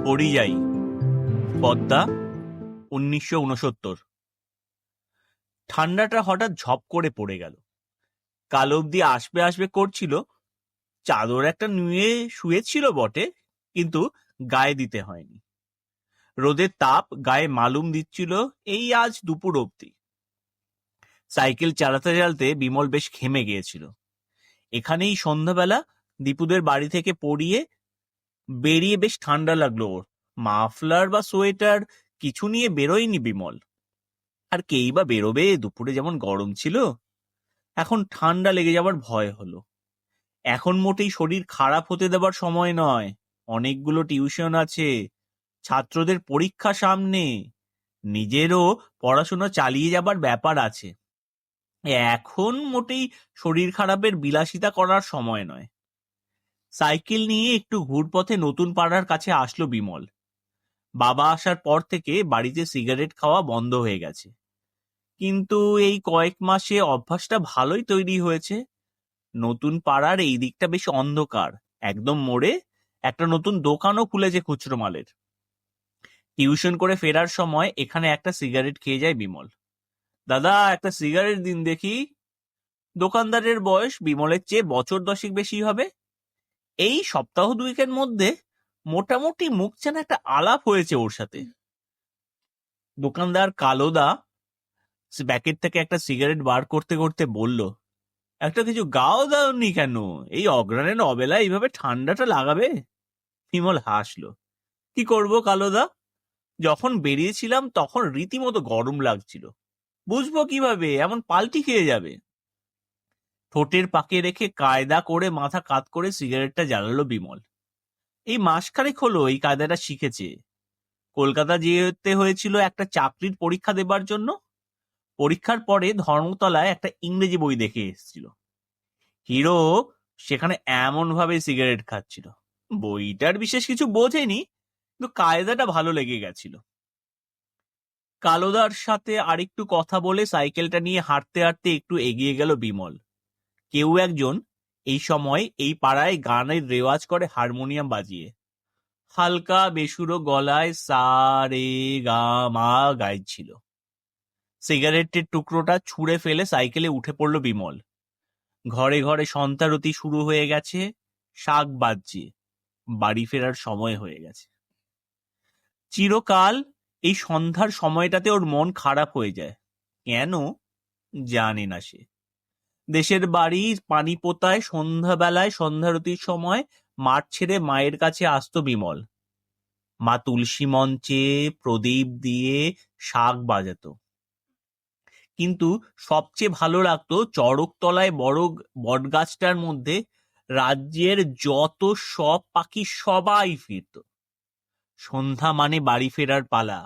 পরিযায়ী, পদ্মা, 1969। ঠান্ডাটা হঠাৎ ঝপ করে পড়ে গেল। কাল অবধি আসবে আসবে করছিল। চাদর একটা নুয়ে শুয়েছিল বটে, কিন্তু গায়ে দিতে হয়নি। রোদের তাপ গায়ে মালুম দিচ্ছিল এই আজ দুপুর অবধি। সাইকেল চালাতে চালাতে বিমল বেশ ঘেমে গিয়েছিল। এখানেই সন্ধ্যাবেলা দীপুদের বাড়ি থেকে বেরিয়ে বেশ ঠান্ডা লাগলো ওর। মাফলার বা সোয়েটার কিছু নিয়ে বেরোয়নি বিমল। আর কেই বা বেরোবে, দুপুরে যেমন গরম ছিল। এখন ঠান্ডা লেগে যাবার ভয় হলো। এখন মোটেই শরীর খারাপ হতে দেবার সময় নয়। অনেকগুলো টিউশন আছে, ছাত্রদের পরীক্ষা সামনে, নিজেরও পড়াশোনা চালিয়ে যাবার ব্যাপার আছে। এখন মোটেই শরীর খারাপের বিলাসিতা করার সময় নয়। সাইকেল নিয়ে একটু ঘুরপথে নতুন পাড়ার কাছে আসলো বিমল। বাবা আসার পর থেকে বাড়িতে সিগারেট খাওয়া বন্ধ হয়ে গেছে, কিন্তু এই কয়েক মাসে অভ্যাসটা ভালোই তৈরি হয়েছে। নতুন পাড়ার এই দিকটা বেশ অন্ধকার। একদম মোড়ে একটা নতুন দোকানও খুলেছে খুচরো মালের। টিউশন করে ফেরার সময় এখানে একটা সিগারেট খেয়ে যায় বিমল। দাদা, একটা সিগারেট দিন দেখি। দোকানদারের বয়স বিমলের চেয়ে বছর 10 বেশি হবে। এই সপ্তাহ দুয়েকের মধ্যে মোটামুটি মুখ চেনা একটা আলাপ হয়েছে ওর সাথে। দোকানদার কালোদা প্যাকেট থেকে একটা সিগারেট বার করতে করতে বলল, একটা কিছু গাও দাওনি কেন? এই অগ্রাণের অবেলায় এইভাবে ঠান্ডাটা লাগাবে? বিমল হাসলো। কি করব কালোদা, যখন বেরিয়েছিলাম তখন রীতিমতো গরম লাগছিল। বুঝবো কিভাবে, এমন পাল্টি খেয়ে যাবে। ঠোঁটের পাকে রেখে কায়দা করে মাথা কাত করে সিগারেটটা জ্বালালো বিমল। এই মাসখানেক হলো এই কায়দাটা শিখেছে। কলকাতা যেতে হয়েছিল একটা চাকরির পরীক্ষা দেবার জন্য। পরীক্ষার পরে ধর্মতলায় একটা ইংরেজি বই দেখে এসেছিল। হিরো সেখানে এমন ভাবে সিগারেট খাচ্ছিল। বইটার বিশেষ কিছু বোঝেনি, কিন্তু কায়দাটা ভালো লেগে গেছিল। কালোদার সাথে আরেকটু কথা বলে সাইকেলটা নিয়ে হাঁটতে হাঁটতে একটু এগিয়ে গেল বিমল। কেউ একজন এই সময় এই পাড়ায় গানের রেওয়াজ করে হারমোনিয়াম বাজিয়ে। হালকা বেসুরো গলায় সা রে গা মা গাইছিল। সিগারেটের টুকরোটা ছুঁড়ে ফেলে সাইকেলে উঠে পড়ল বিমল। ঘরে ঘরে সন্ধ্যারতি শুরু হয়ে গেছে, শাক বাজছে। বাড়ি ফেরার সময় হয়ে গেছে। চিরকাল এই সন্ধ্যার সময়টাতে ওর মন খারাপ হয়ে যায়। কেন জানে না সে। দেশের বাড়ি পানিপোতায় সন্ধ্যাবেলায় সন্ধ্যারতির সময় মাঠ ছেড়ে মায়ের কাছে আসতো বিমল। মা তুলসী মঞ্চে প্রদীপ দিয়ে শাক বাজাতো। কিন্তু সবচেয়ে ভালো লাগতো চড়কতলায় বড় বটগাছটার মধ্যে রাজ্যের যত সব পাখি সবাই ফিরত। সন্ধ্যা মানে বাড়ি ফেরার পালা।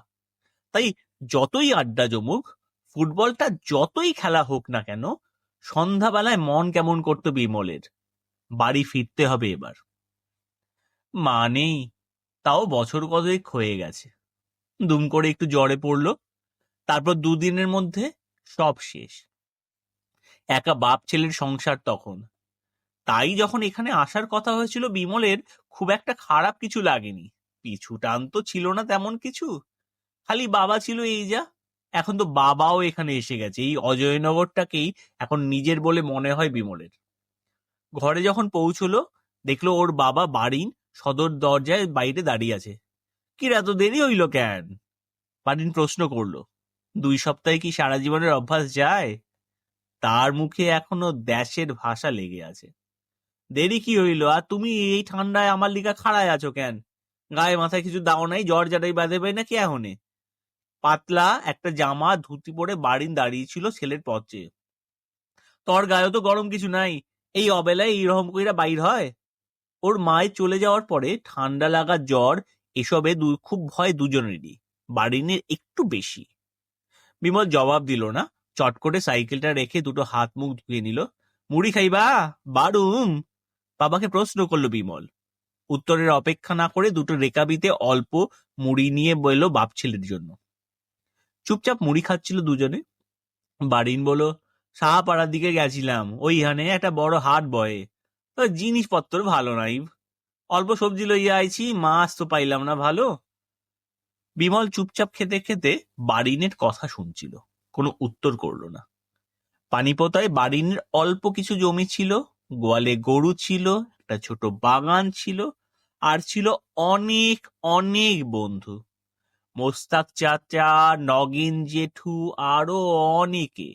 তাই যতই আড্ডা জমুক, ফুটবলটা যতই খেলা হোক না কেন, সন্ধ্যাবেলায় মন কেমন করতো বিমলের। বাড়ি ফিরতে হবে এবার। মা নেই, তাও বছর কতই হয়ে গেছে। দুম করে একটু জ্বরে পড়লো, তারপর দুদিনের মধ্যে সব শেষ। একা বাপ ছেলের সংসার তখন। তাই যখন এখানে আসার কথা হয়েছিল বিমলের খুব একটা খারাপ কিছু লাগেনি। পিছু টান তো ছিল না তেমন কিছু, খালি বাবা ছিল এই যা। এখন তো বাবাও এখানে এসে গেছে। এই অজয়নগরটাকেই এখন নিজের বলে মনে হয় বিমলের। ঘরে যখন পৌঁছলো, দেখলো ওর বাবা বাড়ির সদর দরজায় বাইরে দাঁড়িয়ে আছে। কি এত দেরি হইল কেন? বাড়িন প্রশ্ন করলো। 2 সপ্তাহে কি সারা জীবনের অভ্যাস যায়? তার মুখে এখনো দেশের ভাষা লেগে আছে। দেরি কি হইল? আর তুমি এই ঠান্ডায় আমার লিগা খাড়ায় আছো কেন? গায়ে মাথায় কিছু দাও নাই? জ্বর জাটাই বাঁধে পাই নাকি এখনে? পাতলা একটা জামা ধুতি পরে বাড়িন দাঁড়িয়ে ছিল ছেলের পথে। তোর গায়েও তো গরম কিছু নাই, এই অবেলায় এইরকম কইরা বাইর হয়? ওর মায়ের চলে যাওয়ার পরে ঠান্ডা লাগা জ্বর এসবে খুব ভয় দুজনেরই, বাড়িনের একটু বেশি। বিমল জবাব দিল না। চট করে সাইকেলটা রেখে দুটো হাত মুখ ধুয়ে নিল। মুড়ি খাইবা বাড়ুম? বাবাকে প্রশ্ন করলো বিমল। উত্তরের অপেক্ষা না করে দুটো রেকাবিতে অল্প মুড়ি নিয়ে বলল বাপ ছেলের জন্য। চুপচাপ মুড়ি খাচ্ছিল দুজনে। বাড়িন বলো, সাহাপাড়ার দিকে গেছিলাম, ওইখানে একটা বড় হাট বয়ে, জিনিসপত্র ভালো নাই। অল্প সবজি লইয়া আইছি, মাছ তো পাইলাম না ভালো। বিমল চুপচাপ খেতে খেতে বাড়িনের কথা শুনছিল, কোনো উত্তর করলো না। পানিপতায় বাড়িনের অল্প কিছু জমি ছিল, গোয়ালে গরু ছিল, একটা ছোট বাগান ছিল, আর ছিল অনেক অনেক বন্ধু। মোস্তাক চাচা, নগেন জেঠু, আরো অনেকে।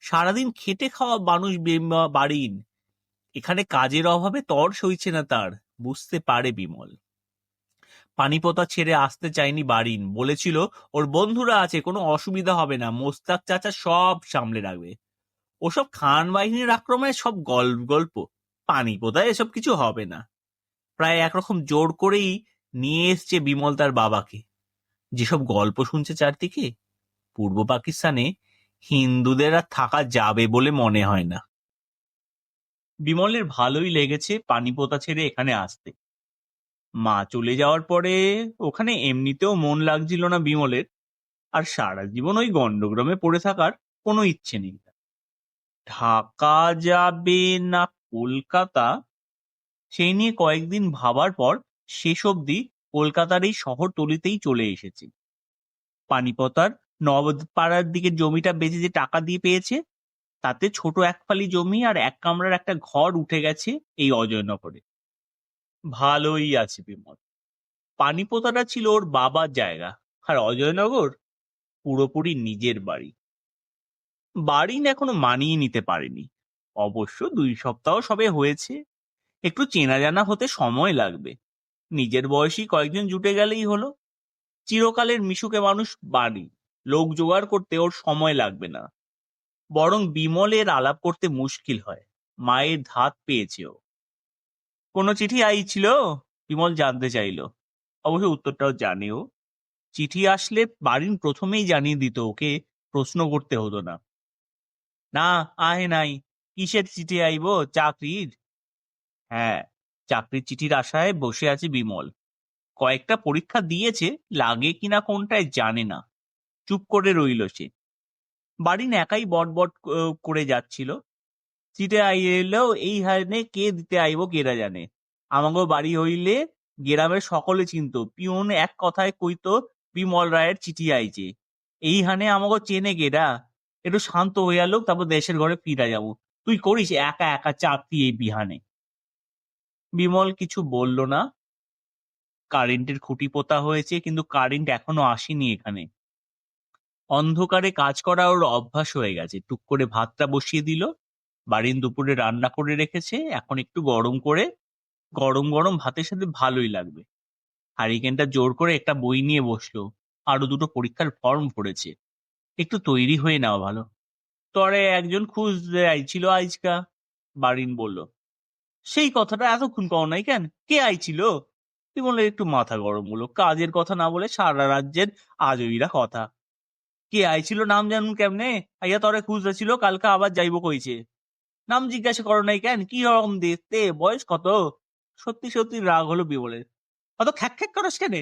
সারাদিন খেটে খাওয়া মানুষ বাড়িন। এখানে কাজের অভাবে তর সইছে না তার, বুঝতে পারে বিমল। পানিপতা ছেড়ে আসতে চায়নি বাড়িন, বলেছিল ওর বন্ধুরা আছে, কোনো অসুবিধা হবে না, মোস্তাক চাচা সব সামলে রাখবে। ওসব খান বাহিনীর আক্রমণে সব গল্প, পানিপতায় এসব কিছু হবে না। প্রায় একরকম জোর করেই নিয়ে এসছে বিমল তার বাবাকে। যেসব গল্প শুনছে চারদিকে, পূর্ব পাকিস্তানে হিন্দুদের আর থাকা যাবে বলে মনে হয় না। বিমলের ভালোই লেগেছে পানিপতা ছেড়ে এখানে আসতে। মা চলে যাওয়ার পরে ওখানে এমনিতেও মন লাগছিল না বিমলের, আর সারা জীবন ওই গন্ডগ্রামে পড়ে থাকার কোনো ইচ্ছে নেই। ঢাকা যাবে না কলকাতা, সেই নিয়ে কয়েকদিন ভাবার পর শেষ অবধি কলকাতার এই শহরতলিতেই চলে এসেছে। পানিপতার নবপাড়ার দিকে জমিটা বেচে যে টাকা দিয়ে পেয়েছে, তাতে ছোট এক ফালি জমি আর এক কামরার একটা ঘর উঠে গেছে এই অজয়নগরে। ভালোই আছে বিমল। পানিপতাটা ছিল ওর বাবার জায়গা, আর অজয়নগর পুরোপুরি নিজের বাড়ি। বাড়িন এখনো মানিয়ে নিতে পারেনি। অবশ্য 2 সপ্তাহ সবে হয়েছে, একটু চেনা জানা হতে সময় লাগবে। নিজের বয়সী কয়েকজন জুটে গেলেই হলো। চিরকালের মিশুকে মানুষ বাড়ি, লোক জোগাড় করতে ওর সময় লাগবে না। বরং বিমলের আলাপ করতে মুশকিল হয়। মায়ের ধাত পেয়েছে ও। কোনো চিঠি আইছিল? বিমল জানতে চাইল। অবশ্য উত্তরটাও জানে ও। চিঠি আসলে বাড়িন প্রথমেই জানিয়ে দিত, ওকে প্রশ্ন করতে হতো না। না, আহে নাই। কিসের চিঠি আইব, চাকরির? হ্যাঁ, চাকরির চিঠির আশায় বসে আছে বিমল। কয়েকটা পরীক্ষা দিয়েছে, লাগে কিনা কোনটায় জানে না। চুপ করে রইল সে। বাড়িন একাই বটবট করে যাচ্ছিল। চিঠি আইলেও এই হানে কে দিতে আইব কেরা জানে। আমাগো বাড়ি হইলে গ্রামের সকলে চিনত, পিউন এক কথায় কইতো বিমল রায়ের চিঠি আইছে। এই হানে আমাগো চেনে গেরা। একটু শান্ত হইয়া লোক, তারপর দেশের ঘরে ফিরা যাব। তুই করিস একা একা চাকরি এই বিহানে। বিমল কিছু বলল না। কারেন্টের খুঁটি পোতা হয়েছে, কিন্তু কারেন্ট এখনো আসেনি এখানে। অন্ধকারে কাজ করা ওর অভ্যাস হয়ে গেছে। টুক করে ভাতটা বসিয়ে দিল। বাড়িন দুপুরে রান্না করে রেখেছে, এখন একটু গরম করে। গরম গরম ভাতের সাথে ভালোই লাগবে। হারিকেনটা জোর করে একটা বই নিয়ে বসলো। আরো 2টো পরীক্ষার ফর্ম পড়েছে। একটু তৈরি হয়ে নেওয়া ভালো। তরে একজন খুঁজতে আইছিল আইজকা, বাড়িন বলল। সেই কথাটা এতক্ষণ কও নাই কেন? কে আইছিল? তুই বললে একটু মাথা গরম হলো। কাজের কথা না বলে সারা রাজ্যের আজইরা কথা। কে আইছিল নাম জানুন কেমনে? আইয়া তরে খুঁজতেছিল, কালকে আবার যাইব কইছে। নাম জিজ্ঞাসা করো নাই কেন? কি রকম দেখতে, বয়স কত? সত্যি সত্যি রাগ হলো বিমলের। অত খ্যাক খ্যাক করস কেন?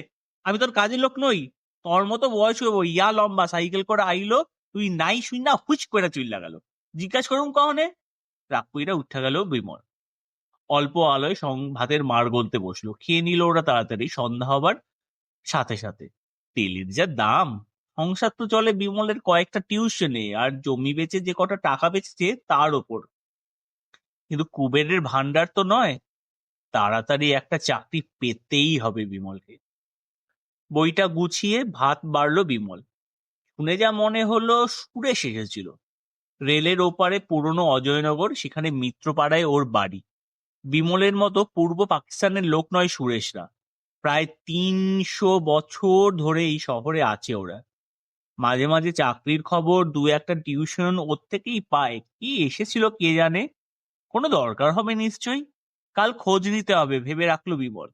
আমি তোর কাজের লোক নই? তোর মতো বয়স হইব, ইয়া লম্বা সাইকেল করে আইলো, তুই নাই শুই না হুচ করে চুইল্লা গেল। জিজ্ঞাসা করুম কহনে? রাগ কইরা উঠা গেল বিমল। অল্প আলোয় ভাতের মার গলতে বসলো। খেয়ে নিল ওরা তাড়াতাড়ি, সন্ধ্যা হবার সাথে সাথে। তেলের যা দাম! সংসার তো চলে বিমলের কয়েকটা টিউশনে আর জমি বেচে যে কটা টাকা বেচেছে তার ওপর। কিন্তু কুবেরের ভান্ডার তো নয়। তাড়াতাড়ি একটা চাকরি পেতেই হবে বিমলকে। বইটা গুছিয়ে ভাত বাড়লো বিমল। শুনে যা মনে হলো সুরেশ এসেছিল। রেলের ওপারে পুরনো অজয়নগর, সেখানে মিত্রপাড়ায় ওর বাড়ি। বিমলের মতো পূর্ব পাকিস্তানের লোক নয় সুরেশরা। প্রায় 300 বছর ধরে এই শহরে আছে ওরা। মাঝে মাঝে চাকরির খবর, 2-একটা টিউশন ওর থেকেই পায়। কি এসেছিল কে জানে। কোনো দরকার হবে নিশ্চয়ই। কাল খোঁজ নিতে হবে ভেবে রাখলো বিমল।